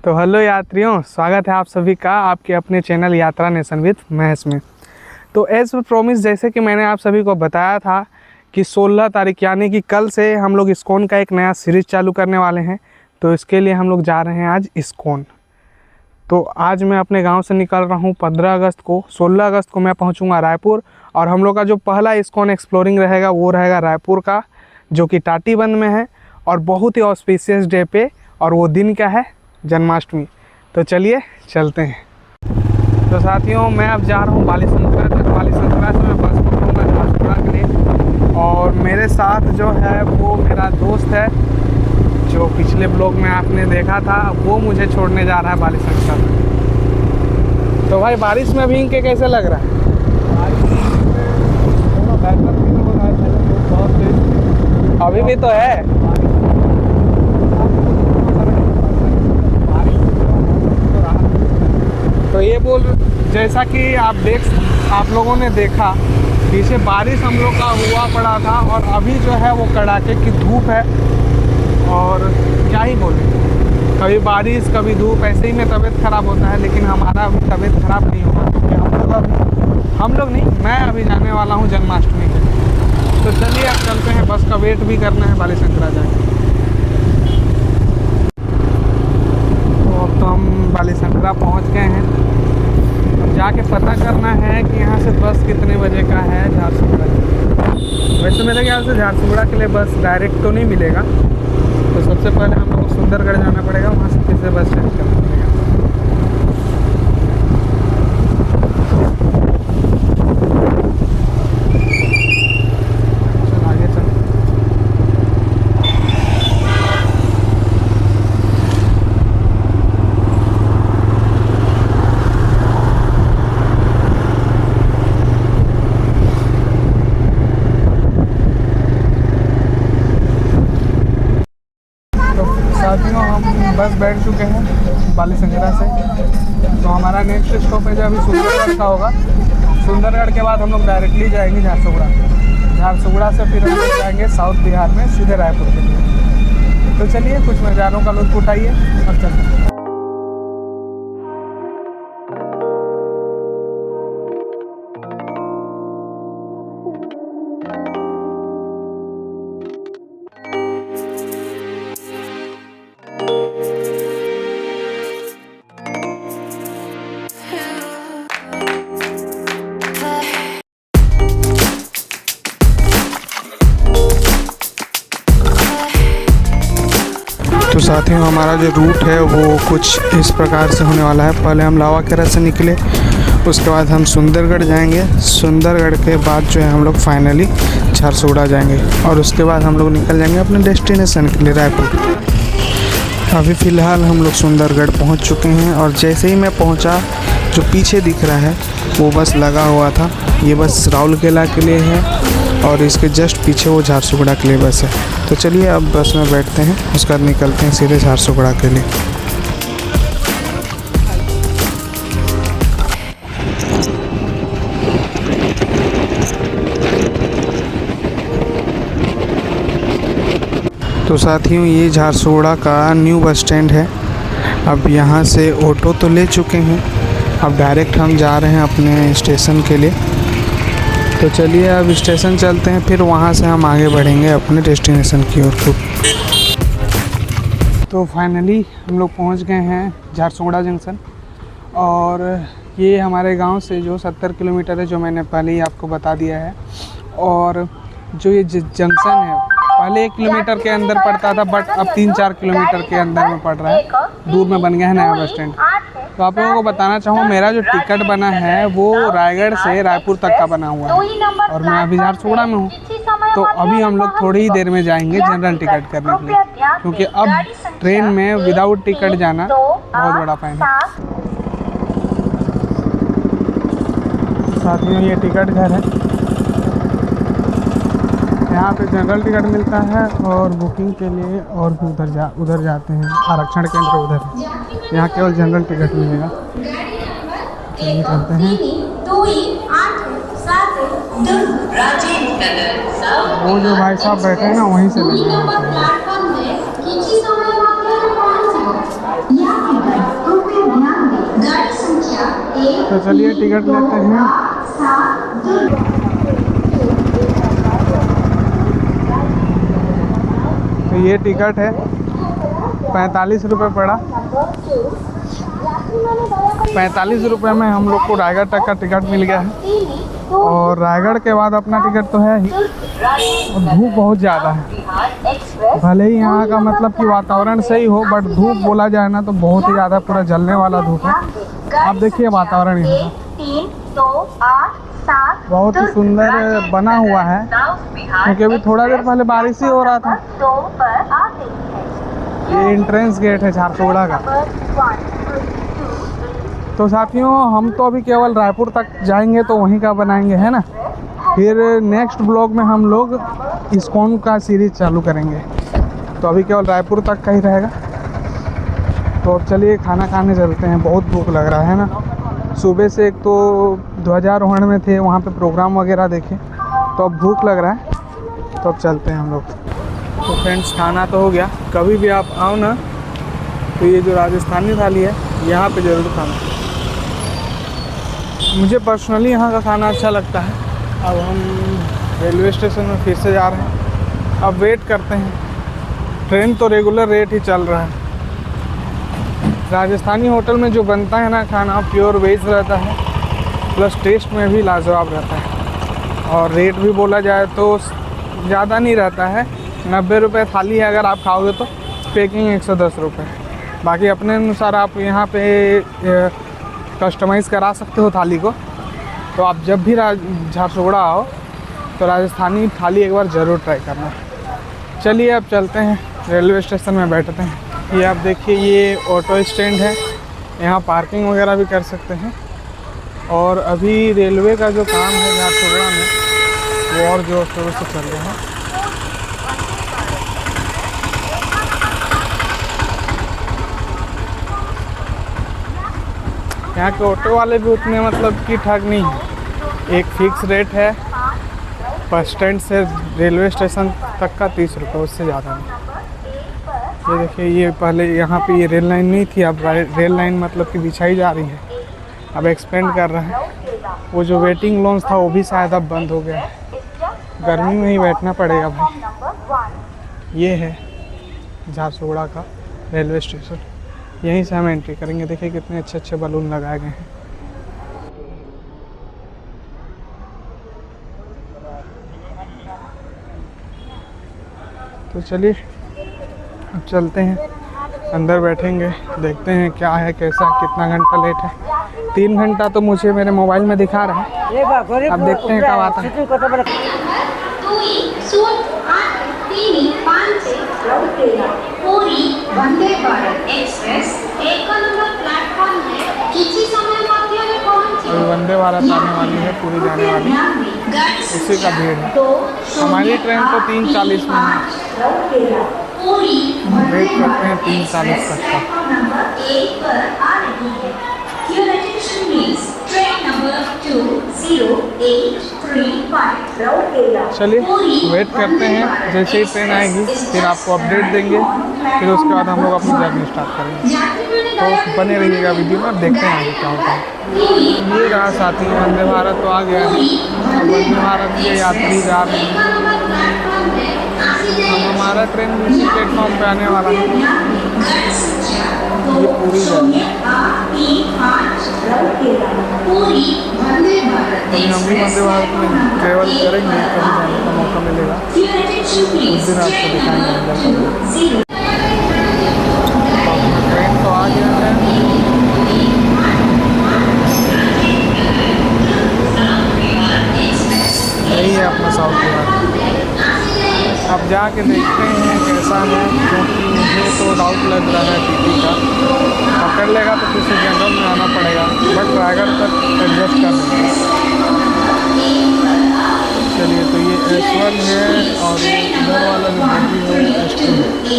तो हेलो यात्रियों, स्वागत है आप सभी का आपके अपने चैनल यात्रा नेशन विद महेश में। तो एज प्रॉमिस, जैसे कि मैंने आप सभी को बताया था कि 16 तारीख यानी कि कल से हम लोग इस्कॉन का एक नया सीरीज़ चालू करने वाले हैं। तो इसके लिए हम लोग जा रहे हैं आज इस्कॉन। तो आज मैं अपने गांव से निकल रहा हूं 15 अगस्त को। 16 अगस्त को मैं पहुंचूंगा रायपुर, और हम लोग का जो पहला इस्कॉन एक्सप्लोरिंग रहेगा वो रहेगा रायपुर का, जो कि टाटीबंध में है, और बहुत ही ऑस्पिशियस डे पे। और वो दिन क्या है? जन्माष्टमी। तो चलिए चलते हैं। तो साथियों, मैं अब जा रहा हूँ बालीसंतरा तक। बालीसंतरा से मैं बस पकड़ूँगा झारसुगड़ा के लिए, और मेरे साथ जो है वो मेरा दोस्त है, जो पिछले ब्लॉग में आपने देखा था, वो मुझे छोड़ने जा रहा है बालीसंतरा तक। तो भाई, बारिश में भीग के कैसे लग रहा है? अभी भी तो है। तो ये बोल, जैसा कि आप लोगों ने देखा, पीछे बारिश हम लोग का हुआ पड़ा था, और अभी जो है वो कड़ाके की धूप है। और क्या ही बोले, कभी बारिश कभी धूप, ऐसे ही में तबीयत ख़राब होता है। लेकिन हमारा अभी तबीयत ख़राब नहीं होगा, क्योंकि हम लोग नहीं, मैं अभी जाने वाला हूँ जन्माष्टमी के लिए। तो चलिए अब चलते हैं, बस का वेट भी करना है बालीसंतरा जाके। तो अब तो हम बालीसंतरा पहुँच गए हैं। अब जाके पता करना है कि यहाँ से बस कितने बजे का है झारसुगड़ा। वैसे मेरे ख्याल से झारसुगड़ा के लिए बस डायरेक्ट तो नहीं मिलेगा। तो सबसे पहले हम लोग को सुंदरगढ़ जाना पड़ेगा, वहाँ से फिर से बस चेंज करना पड़ेगा। चल आगे चल। साथियों, हम बस बैठ चुके हैं बालीसंतरा से। तो हमारा नेक्स्ट स्टॉपेज अभी सुंदरगढ़ का होगा। सुंदरगढ़ के बाद हम लोग डायरेक्टली जाएंगे झारसुगड़ा। झारसुगड़ा से फिर हम लोग जाएंगे साउथ बिहार में सीधे रायपुर के लिए। तो चलिए कुछ नज़ारों का लुत्फ उठाइए और चलते हैं। तो साथियों, हमारा जो रूट है वो कुछ इस प्रकार से होने वाला है। पहले हम लावाकेरा से निकले, उसके बाद हम सुंदरगढ़ जाएंगे। सुंदरगढ़ के बाद जो है हम लोग फाइनली झारसुगड़ा जाएंगे, और उसके बाद हम लोग निकल जाएंगे अपने डेस्टिनेशन के लिए रायपुर। अभी फ़िलहाल हम लोग सुंदरगढ़ पहुंच चुके हैं, और जैसे ही मैं पहुंचा, जो पीछे दिख रहा है वो बस लगा हुआ था। ये बस राउरकेला के लिए है, और इसके जस्ट पीछे वो झारसुगड़ा के लिए बस है। तो चलिए अब बस में बैठते हैं, उसके बाद निकलते हैं सीधे झारसुगड़ा के लिए। तो साथियों, ये झारसुगड़ा का न्यू बस स्टैंड है। अब यहाँ से ऑटो तो ले चुके हैं, अब डायरेक्ट हम जा रहे हैं अपने स्टेशन के लिए। तो चलिए अब स्टेशन चलते हैं, फिर वहाँ से हम आगे बढ़ेंगे अपने डेस्टिनेशन की ओर। तो फाइनली हम लोग पहुँच गए हैं झारसुगड़ा जंक्शन, और ये हमारे गांव से जो 70 किलोमीटर है, जो मैंने पहले ही आपको बता दिया है। और जो ये जंक्शन है, पहले 1 किलोमीटर के अंदर पड़ता था, बट अब 3-4 किलोमीटर के अंदर में पड़ रहा है, दूर में बन गया है नया बस स्टैंड। तो आप लोगों को बताना चाहूँ, मेरा जो टिकट बना है वो रायगढ़ से रायपुर तक का बना हुआ है, और मैं अभी झारसुगड़ा में हूँ। तो अभी हम लोग थोड़ी ही देर में जाएंगे जनरल टिकट करने के लिए, क्योंकि अब ट्रेन में विदाउट टिकट जाना बहुत बड़ा फाइन है। साथियों, ये टिकट घर है। यहाँ पे जनरल टिकट मिलता है, और बुकिंग के लिए और भी उधर जाते हैं। आरक्षण केंद्र उधर है, यहाँ केवल जनरल टिकट मिलेगा। चलिए करते हैं। वो जो भाई साहब बैठे हैं ना, वहीं से लेंगे। तो चलिए टिकट लेते हैं। तो ये टिकट है 45 रुपये पड़ा। 45 रुपये में हम लोग को रायगढ़ तक का टिकट मिल गया है। और रायगढ़ के बाद अपना टिकट तो है ही, और धूप बहुत ज़्यादा है। भले ही यहाँ का मतलब कि वातावरण सही हो, बट धूप बोला जाए ना तो बहुत ही ज़्यादा पूरा जलने वाला धूप है। आप देखिए वातावरण यहाँ बहुत ही सुंदर बना हुआ है, क्योंकि अभी थोड़ा देर पहले बारिश ही हो रहा था। ये एंट्रेंस गेट है झारसुगड़ा का। तो साथियों, हम तो अभी केवल रायपुर तक जाएंगे तो वहीं का बनाएंगे, है ना। फिर नेक्स्ट ब्लॉग में हम लोग इस्कॉन का सीरीज चालू करेंगे। तो अभी केवल रायपुर तक का ही रहेगा। तो अब चलिए खाना खाने चलते हैं, बहुत भूख लग रहा है ना। सुबह से एक तो ध्वजारोहण में थे, वहाँ पे प्रोग्राम वगैरह देखे, तो अब भूख लग रहा है। तो अब चलते हैं हम लोग। तो फ्रेंड्स, खाना तो हो गया। कभी भी आप आओ ना तो ये जो राजस्थानी थाली है यहाँ पे ज़रूर खाना। मुझे पर्सनली यहाँ का खाना अच्छा लगता है। अब हम रेलवे स्टेशन में फिर से जा रहे हैं। अब वेट करते हैं। ट्रेन तो रेगुलर रेट ही चल रहा है। राजस्थानी होटल में जो बनता है ना खाना, प्योर वेज रहता है, प्लस टेस्ट में भी लाजवाब रहता है। और रेट भी बोला जाए तो ज़्यादा नहीं रहता है। 90 रुपये थाली है, अगर आप खाओगे तो पैकिंग 110 रुपये। बाकी अपने अनुसार आप यहाँ पे कस्टमाइज़ करा सकते हो थाली को। तो आप जब भी झारसुगड़ा आओ तो राजस्थानी थाली एक बार ज़रूर ट्राई करना। चलिए अब चलते हैं, रेलवे स्टेशन में बैठते हैं। ये आप देखिए, ये ऑटो स्टैंड है, यहाँ पार्किंग वगैरह भी कर सकते हैं। और अभी रेलवे का जो काम है झारसुगड़ा में वो और जोर शोर से चल रहा है। यहाँ के ऑटो वाले भी उतने मतलब कि ठग नहीं है। एक फिक्स रेट है बस स्टैंड से रेलवे स्टेशन तक का 30 रुपये, उससे ज़्यादा नहीं। ये देखिए, ये पहले यहाँ पे ये रेल लाइन नहीं थी, अब रेल लाइन मतलब कि बिछाई जा रही है, अब एक्सपेंड कर रहा है। वो जो वेटिंग लॉन्च था वो भी शायद अब बंद हो गया है। गर्मी में ही बैठना पड़ेगा भाई। ये है झारसुगड़ा का रेलवे स्टेशन, यहीं से हम एंट्री करेंगे। देखिए कितने अच्छे अच्छे बलून लगाए गए हैं। तो चलिए अब चलते हैं, अंदर बैठेंगे, देखते हैं क्या है, कैसा, कितना घंटा लेट है। 3 घंटा तो मुझे मेरे मोबाइल में दिखा रहा है, अब देखते हैं कब आता है। पूरी Vande Bharat express 1 number platform है, किसी समय मध्य में पहुंचे। अभी वंदे भारत आने वाली है, पूरी जाने वाली, उसी का भीड़ है। हमारी ट्रेन तो 3:40 में है, वेट करते हैं 3:40 तक का। चलिए वेट करते हैं, जैसे ही ट्रेन आएगी फिर आपको अपडेट देंगे, फिर उसके बाद हम लोग अपनी जर्नी स्टार्ट करेंगे। तो बने रहिएगा वीडियो में, देखते हैं आगे क्या होता है। ये रहा साथी, वंदे भारत तो आ गया है। अब वंदे भारत के यात्री जा रहे हैं। अब हमारा ट्रेन उसी प्लेटफॉर्म पे आने वाला है। ये पूरी जर्नी अभी हम भी वंदे भारत में ट्रेवल करेंगे, कभी जाने का मौका मिलेगा उस दिन आपको दिखाएंगे। ट्रेन तो आ गया है। यही है अपना साउथ बिहार। अब जाके देखते हैं कैसा है, क्योंकि मुझे तो डाउट लग रहा है टीटी का। पकड़ लेगा तो किसी जनरल में आना पड़ेगा, बट रायगढ़ तक एडजस्ट कर लेंगे। चलिए, तो ये S1 है और इधर वाला जो बोगी है वो S2 है।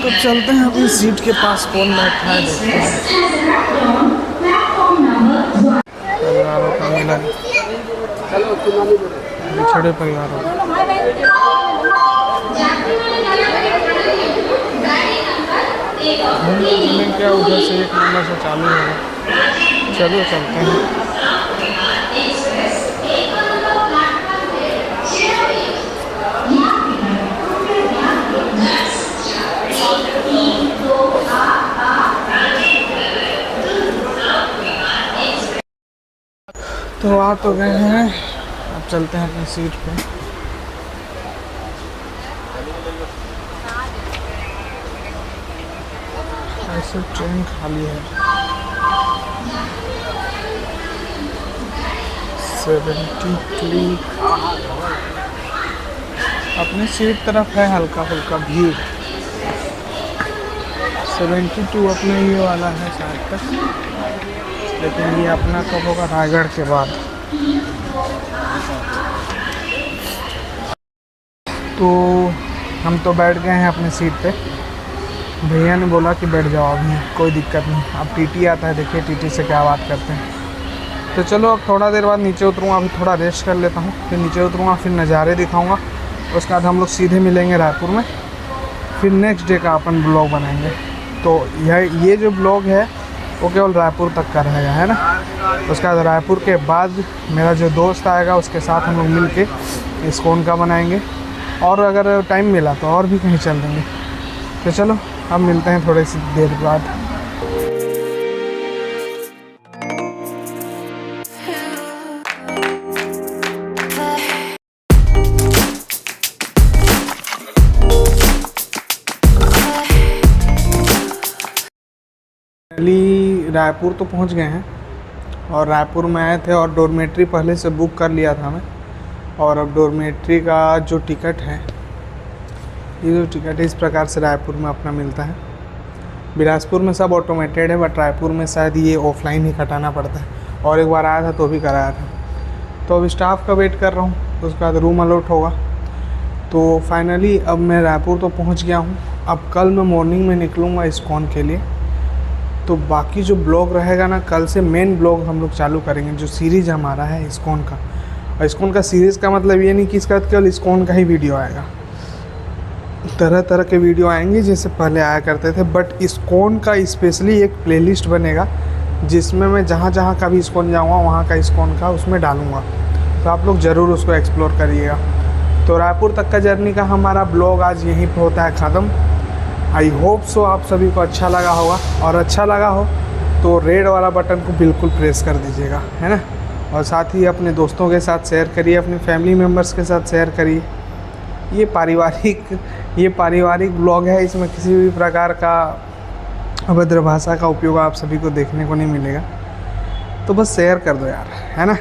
तो चलते हैं, अभी सीट के पास कौन बैठा है देखते हैं। परिवारों का मिलन, बिछड़े परिवारों का। क्या उधर से 1 नंबर से चालू होगा। चलो चलते हैं। तो आ तो गए हैं, अब चलते हैं अपनी सीट पे। ऐसे ट्रेन खाली है। 72 अपनी सीट तरफ है हल्का फुल्का भीड़। 72 अपना ये वाला है शायद तक, लेकिन ये अपना कब होगा रायगढ़ के बाद। तो हम तो बैठ गए हैं अपनी सीट पे। भैया ने बोला कि बैठ जाओ, अभी कोई दिक्कत नहीं। अब टीटी आता है, देखिए टीटी से क्या बात करते हैं। तो चलो अब थोड़ा देर बाद नीचे उतरूँगा, अभी थोड़ा रेस्ट कर लेता हूँ, फिर नीचे उतरूँगा, फिर नज़ारे दिखाऊँगा। उसके बाद हम लोग सीधे मिलेंगे रायपुर में, फिर नेक्स्ट डे का अपन ब्लॉग बनाएंगे। तो ये जो ब्लॉग है वो केवल रायपुर तक का रहेगा, है ना। उसके बाद रायपुर के बाद मेरा जो दोस्त आएगा उसके साथ हम लोग मिल के इस्कॉन का बनाएंगे, और अगर टाइम मिला तो और भी कहीं चल देंगे। तो चलो अब मिलते हैं थोड़ी सी देर बाद। रायपुर तो पहुंच गए हैं, और रायपुर में आए थे और डॉर्मेट्री पहले से बुक कर लिया था मैं। और अब डॉर्मेट्री का जो टिकट है, ये जो टिकट है इस प्रकार से रायपुर में अपना मिलता है। बिलासपुर में सब ऑटोमेटेड है, बट रायपुर में शायद ये ऑफलाइन ही कटाना पड़ता है। और एक बार आया था तो भी कराया था। तो अब स्टाफ का वेट कर रहा हूँ, उसके बाद रूम अलॉट होगा। तो फाइनली अब मैं रायपुर तो पहुँच गया हूँ। अब कल मैं मॉर्निंग में निकलूँगा इस्कॉन के लिए। तो बाकी जो ब्लॉग रहेगा ना, कल से मेन ब्लॉग हम लोग चालू करेंगे, जो सीरीज़ हमारा है इस्कॉन का। और इस्कॉन का सीरीज़ का मतलब ये नहीं कि इसका केवल इस्कॉन का ही वीडियो आएगा, तरह तरह के वीडियो आएंगे जैसे पहले आया करते थे। बट इस्कॉन का स्पेशली एक प्लेलिस्ट बनेगा, जिसमें मैं जहाँ जहाँ का भी इस्कॉन जाऊँगा वहाँ का इस्कॉन का उसमें डालूँगा। तो आप लोग ज़रूर उसको एक्सप्लोर करिएगा। तो रायपुर तक का जर्नी का हमारा ब्लॉग आज यहीं पर होता है ख़त्म। आई होप सो आप सभी को अच्छा लगा होगा, और अच्छा लगा हो तो रेड वाला बटन को बिल्कुल प्रेस कर दीजिएगा, है ना। और साथ ही अपने दोस्तों के साथ शेयर करिए, अपने फैमिली मेम्बर्स के साथ शेयर करिए। ये पारिवारिक ब्लॉग है, इसमें किसी भी प्रकार का अभद्र भाषा का उपयोग आप सभी को देखने को नहीं मिलेगा। तो बस शेयर कर दो यार, है ना।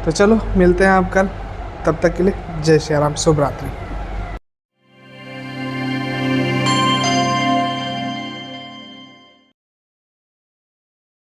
तो चलो मिलते हैं आप कल, तब तक के लिए जय श्री राम, शुभ रात्रि।